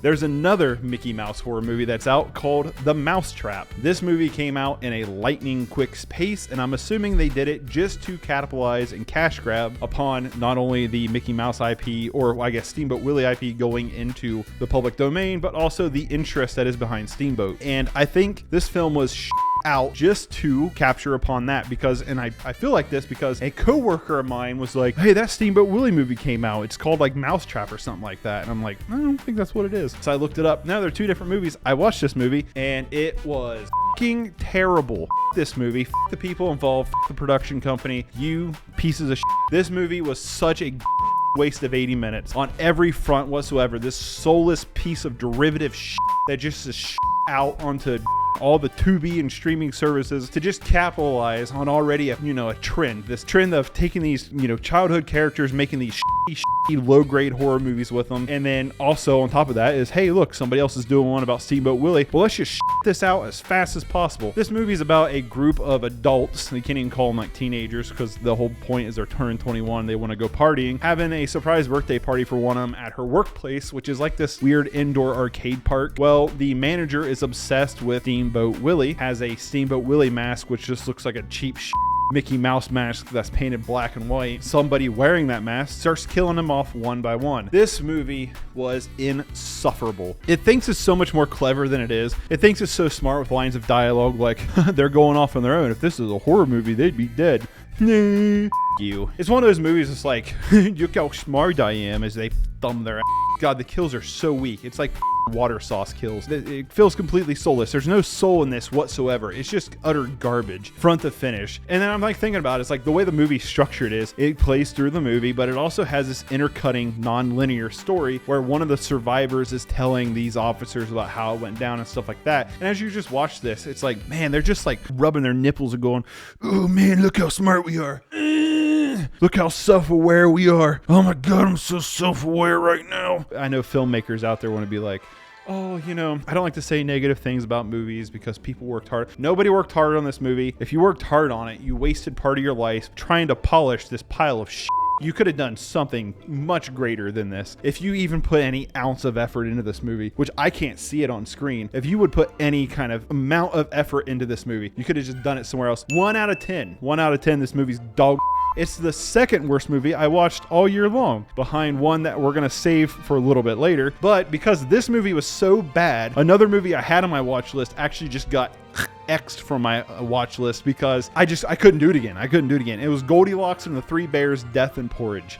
There's another Mickey Mouse horror movie that's out called The Mousetrap. This movie came out in a lightning quick pace, and I'm assuming they did it just to capitalize and cash grab upon not only the Mickey Mouse IP, or I guess Steamboat Willie IP going into the public domain, but also the interest that is behind Steamboat. And I think this film was out just to capture upon that, because, and I feel like this because a coworker of mine was like, hey, that Steamboat Willie movie came out, it's called like Mousetrap or something like that, and I'm like, I don't think that's what it is. So I looked it up. Now they're two different movies. I watched this movie and it was fucking terrible. This movie, the people involved, the production company, you pieces of shit. This movie was such a waste of 80 minutes on every front whatsoever. This soulless piece of derivative shit that just is out onto all the Tubi and streaming services to just capitalize on already a trend. This trend of taking these, childhood characters, making these shitty low-grade horror movies with them. And then also on top of that is, hey, look, somebody else is doing one about Steamboat Willie. Well, let's just this out as fast as possible. This movie is about a group of adults. You can't even call them like teenagers because the whole point is they're turning 21. They want to go partying. Having a surprise birthday party for one of them at her workplace, which is like this weird indoor arcade park. Well, the manager is obsessed with Steamboat Willie, has a Steamboat Willie mask, which just looks like a cheap Mickey Mouse mask that's painted black and white. Somebody wearing that mask starts killing them off one by one. This movie was insufferable. It thinks it's so much more clever than it is. It thinks it's so smart with lines of dialogue like, they're going off on their own. If this is a horror movie, they'd be dead. Nah. You. It's one of those movies that's like, look how smart I am, as they thumb their ass. God, the kills are so weak. It's like water sauce kills. It feels completely soulless. There's no soul in this whatsoever. It's just utter garbage, front to finish. And then I'm like thinking about it, it's like the way the movie's structured is, it plays through the movie, but it also has this intercutting non-linear story where one of the survivors is telling these officers about how it went down and stuff like that. And as you just watch this, it's like, man, they're just like rubbing their nipples and going, oh man, look how smart we are. Look how self-aware we are. Oh my God, I'm so self-aware right now. I know filmmakers out there want to be like, oh, I don't like to say negative things about movies because people worked hard. Nobody worked hard on this movie. If you worked hard on it, you wasted part of your life trying to polish this pile of shit. You could have done something much greater than this. If you even put any ounce of effort into this movie, which I can't see it on screen, if you would put any kind of amount of effort into this movie, you could have just done it somewhere else. 1 out of 10. 1 out of 10, this movie's dog. It's the second worst movie I watched all year long, behind one that we're going to save for a little bit later. But because this movie was so bad, another movie I had on my watch list actually just got X'd from my watch list because I couldn't do it again. It was Goldilocks and the Three Bears, Death and Porridge.